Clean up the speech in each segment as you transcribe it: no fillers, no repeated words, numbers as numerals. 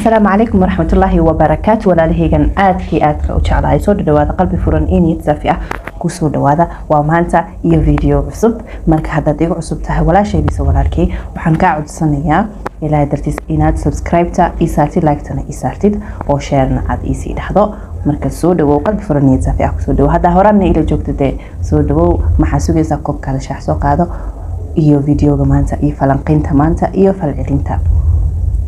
السلام عليكم ورحمة الله وبركاته. ولا لهيجن آدك وشعلها يسود دوادة قلبي فرن إني تزافئة كوسو دوادة ومانتا إيو فيديو عصب مرك هذا ديو عصب تها ولا شيء بيسوي لاركي وحنقعد صنية إلى درتيس إناد سبسكرايبتا إيساتي لايكتنا إيساتيد أو شيرنا عاد إيسي لحظة مركز سود وقلبي فرن إني تزافئة كوسو دو هذا هرنا إلى جوكت ده سود ومحاسوجي زكوب كذا شخص قاعدة إيو فيديو مانتا إيو فلانقينتا مانتا إيو فالعلينتا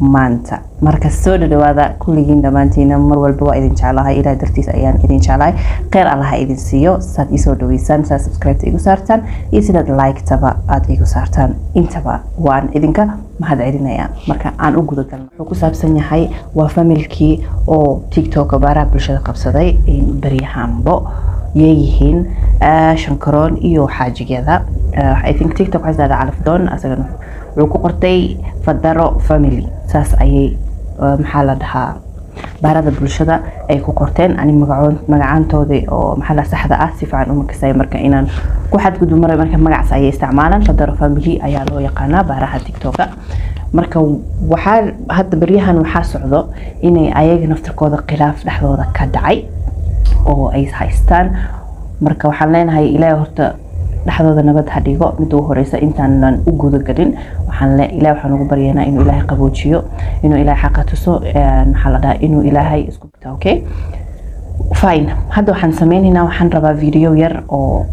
maanta marka soo dhawaada kulligiin dhamaantiina mar walba waa idin jecelahay ilaa dartiis ayaan idin jecelahay qeer allaha idin siiyo saad ii soo dhaweysaan saad subscribe igu saartaan iyo sidaad like taba aad igu saartaan intaba waan idinka mahad celinaya marka aan u guda galno wuxuu ku saabsan yahay waa familkii oo TikTok baraha bulshada qabsaday in bariyahanbo yeeyihiin shankaroon iyo xaajigeeda I think TikTok has that alfdoon asagana wuxuu ku qortay fadaro family saas ayay maxaa la dhahaa barada bulshada ay ku qorteen ani magacaantooda oo maxaa la saxda ah si fiican uma kasay marka inaan ku xadgudub maray marka magacaas ay isticmaalaan fadaro family ayaa loo yaqaanaa baraha TikTok marka waxa hadda bariyahan waxa socdo inay ayaga naftirkooda khilaaf dhaxdooda ka dhacay oo ay haystaan marka waxaan leenahay ilaahay horta dhaxdooda nabad hadhigo mid uu horeysa intaan u guda galin ilaahay waxaan ugu baryaynaa inuu ilaahay qaboojiyo inuu ilaahay xaq tuso maxaa la dhahaa inuu ilaahay isku bita okay fine hadda waxaan sameynaynaa waxaan rabaa video yar oo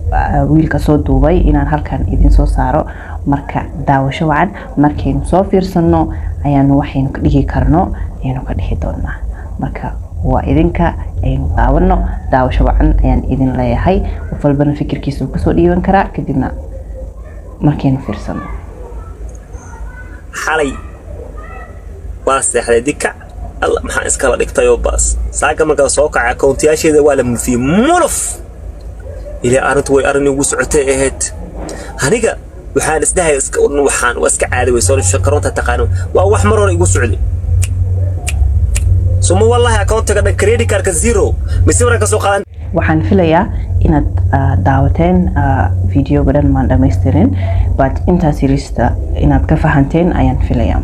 wiilka soo duubay inaan halkan idin soo saaro marka daawasho wacan markaynu soo fiirsano ayaanu waxaynu ka dhigi karno aynu ka dhigi doonaa marka waa idinka aynu daawano daawasho wacan ayaan idin leeyahay qof walbana fikirkiisa uu kasoo dhiiban karaa kadibna markaynu fiirsano xalay waa seexday dika alla maxaa iskala dhigtay oo baas saaga marka soo kacay account-yaasheeda waa la mufiyay muluf ilaa arintu way arin ugu socotay ahayd aniga waxaan isdahay waxaan iska caadi way soo shakaroonta taqaano waa wax mar hore igu socday suma wallahi account-ka dhan credit card-ka zero misawira ka soo qaadan waxaan filayaa inaad daawateen video badan maan dhameystirin but inta series-ta inaad ka fahanteen ayaan filayaa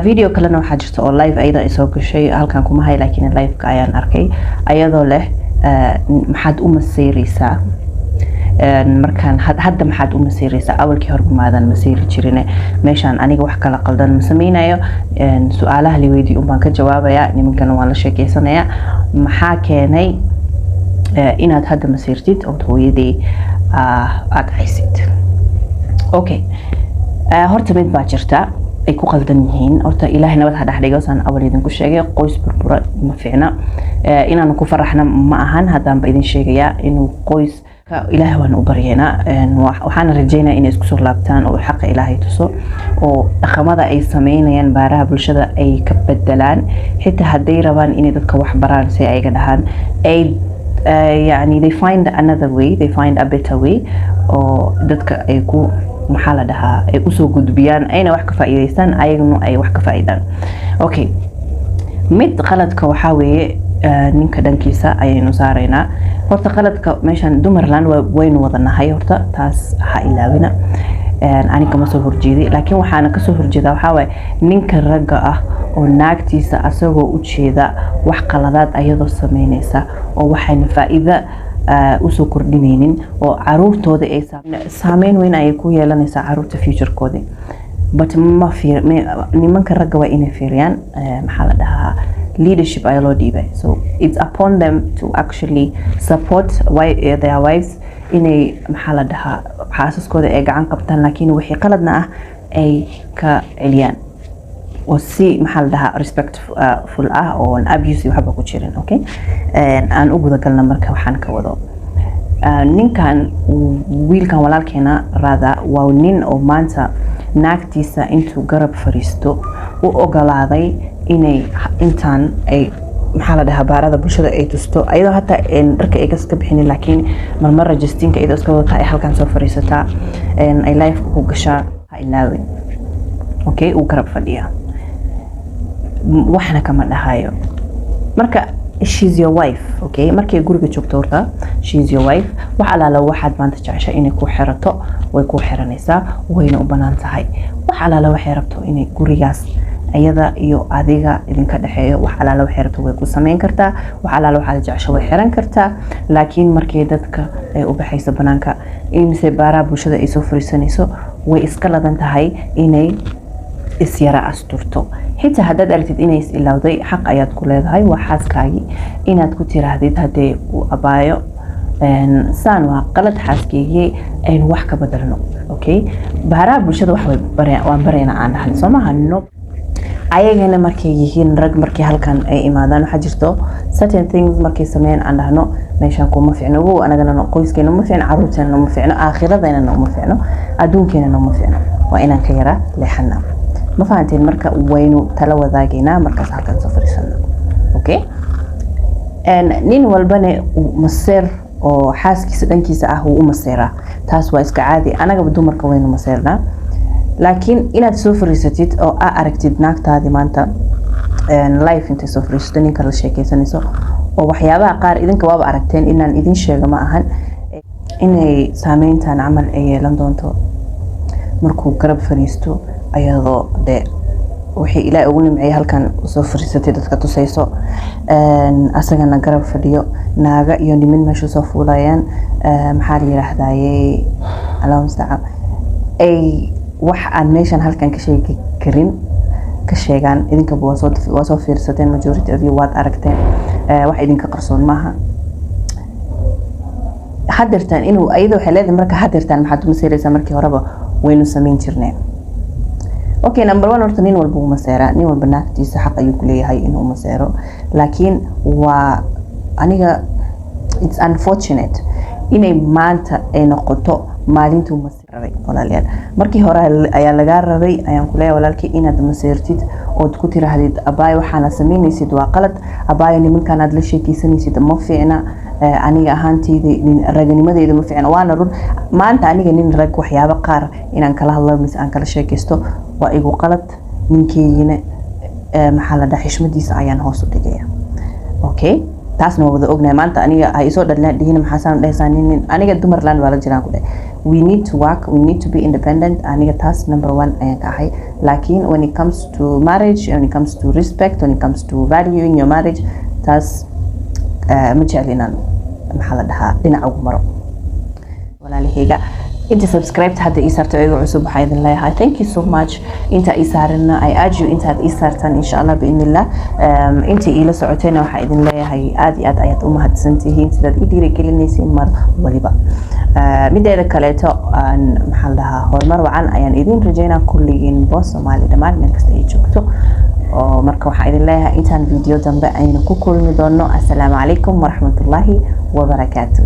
video kalena waxaa jirta oo live ayada soo gashay halkan kuma hay laakiin live-ka ayaan arkay ayadoo leh maxaad u maseeraysaa markaan hadda maxaad u maseeraysaa awalkii hore maadan maseeri jirin meeshaan aniga wax kala qaldan ma sameynayo su'aalaha li weydii baan ka jawaabayaa nimankana waan la sheekeysanayaa maxaa keenay inaad hadda maseertid oo hooyadii aad haysid okay horta mid baa jirta ay ku qaldan yihiin horta ilaahay nabad ha dhaxdhigo san awal idin ku sheegay qoys burbura ma fiicna inaan ku faraxna ma ahan haddaan ba idin sheegayaa inuu qoys ilaahay waan u baryeynaa waxaan rajeynayaa inay isku soo laabtaan oo xaq ilaahay tuso oo dhaqamada ay sameynayaan baaraha bulshada ay ka bedelaan xitaa hadday rabaan inay dadka wax baraan si ay ga dhahaan ay يعني they find another way they find a better way oo dadka ay ku maxaa la dhahaa ay u soo gudbiyaan ayna wax ka faa'iideystaan ayaguna ay wax ka faa'iidaan okay mid qaladka waxa weeye ninka dhankiisa ayaynu saaraynaa horta qaladka meeshan dumarland waynu wadanahay horta taas ha ilaawina aniga ma soo horjeeday laakiin waxaana ka soo horjeedaa waxa way ninka ragga ah oo naagtiisa asagoo u jeeda wax qaladaad ayadoo sameynaysa oo waxayna faa'iido u soo kordhinaynin oo caruurtooda ay saameyn weyn ay ku yeelanaysaa caruurta future-kooda but nimanka ragga waa inay fiiriyaan maxaa la dhahaa leadership ayaa loo dhiibay so it's upon them to actually support their wives inay maxaa la dhahaa xaasaskooda ay gacan qabtaan laakiin wixii qaladna ah ay ka celiyaan oo si maxaa la dhahaa respectful ah oo an abuse waxba ku jirin okay aan u guda galna marka waxaan ka wado ninkan wiilkan walaalkeena raada waa nin oo maanta naagtiisa intuu garab fariisto u ogolaaday inay intaan ay maxaa la dhahaa baarada bulshada ay tusto ayadoo hataa dharka ay ka bixinin laakiin marmar registerka iyadoo iska wadataa ay halkan soo fariisataa ay live ku gashaa ha ilaawin okay uu garab fadhiyaa waxna kama dhahayo marka she's your wife okay markay guriga joogto horta she's your wife waxa alaala waxaad maanta jeceshay inay ku xirato way ku xiranaysaa wayna u banaan tahay waxa alaala waxay rabto inay gurigaas ayada iyo adiga idinka dhaxeeyo wax alaala wax yarto way ku sameyn kartaa wax alaala waxa jecesho way xiran kartaa laakiin markii dadka ay u baxayso banaanka inse baara bulshada ay soo fariisanayso way iska ladan tahay inay isyara asturto xitaa haddaad aragtid inay is ilowday xaq ayaad ku leedahay waa xaaskaagii inaad ku tiraahdid haddii uu abaayo saan waa qalad xaaskeygi aynu wax ka bedelno okay baara bulshada wax waan barayna aan dhahan soo maaha no ayagana markay yihiin rag markii halkan ay imaadaan waxa jirto certain things markay sameeyaan aan dhahno meeshan kuma fiicno oo anagana qoyskeena ma fiicno caruurteena ma fiicno aakhiradeena ma fiicno adduunkeena ma fiicno waa inaan ka yara leexana ma fahanteen marka waynu tala wadaagayna markaas halkan soo fariisano okay nin walbana maseer oo xaaskiisa dhankiisa ah uu maseera taas waa iska caadi anaga dumarka waynu maseernaa laakiin inaad soo fariisatid oo aragtid naagtaadi maanta life inta soo fariisato ninka la sheekaysanayso oo waxyaabaha qaar idinka waaba aragteen inaan idin sheego ma ahan inay saameyntan camal ay yeelan doonto markuu garab fariisto ayadoo de wixii ilaahay ugu nimcay halkan soo fariisatay dadka tusayso asagana garab fadhiyo naaga iyo nimin meesha soo fuulayaan maxaa la yiraahdaayay alaamsa ay wax aan meeshan halkan ka sheegi karin ka sheegan idinka waa soo fiirsateen majority of you waad aragteen wax idinka qarsoon maaha hadirtaan inuu ayadoo waxay leedahay marka hadirtaan maxaad u maseeraysaa markii horeba waynu samayn jirnay okay number 1 horta nin walba uu maseera nin walba naagtiisa xaq ayuu ku leeyahay inuu maseero laakiin waa aniga it's unfortunate inay maanta ay noqoto maalintuu maseeray walaalayaal markii hore ayaa laga rabay ayaan ku leeyahay walaalkii inaad maseertid oo ku tiraahdid abaay waxaana sameynaysid waa qalad abaay nimankan aad la sheekaysanaysid ma fiicna aniga ahaantayda raganimadeeda ma fiicna waana run maanta aniga nin rag waxyaabo qaar inaan kala hadlo mis aan kala sheekaysto waa igu qalad ninkeeyina maxaa la dhahay xishmadiisa ayaan hoos u dhigaya okay taasna wada ognahay maanta aniga ay soo dhalnaa dhigina maxaa saan dhaysan nin aniga dumarland wala jiraan ku dhahay we need to work we need to be independent aniga taas number 1 ayaan ka ahay laakiin when it comes to marriage when it comes to respect when it comes to value in your marriage taas ma jeclinaan maxaa la dhahaa dhinaca ugu maro walaalahayga انت سبسكرايبت حتى إيسارتو ايغو عصوب حيث الله هاي thank you so much انت إيسارنا I urge you انت إيسارتان إن شاء الله بإذن الله انت إيلا سعوتين وحيث الله هاي آدي آيات أمهات سنتهين سيداد إيديري كلينيسين مر وليبا مدى إذا كاليتو محلها هورمر وعن أيان إذين رجينا كلين بوس ومالي دمان من كستيجي جوكتو ومركا وحيث الله انتان فيديو دنبا أين كوكول مدونو السلام عليكم ورحمة الله وبركاته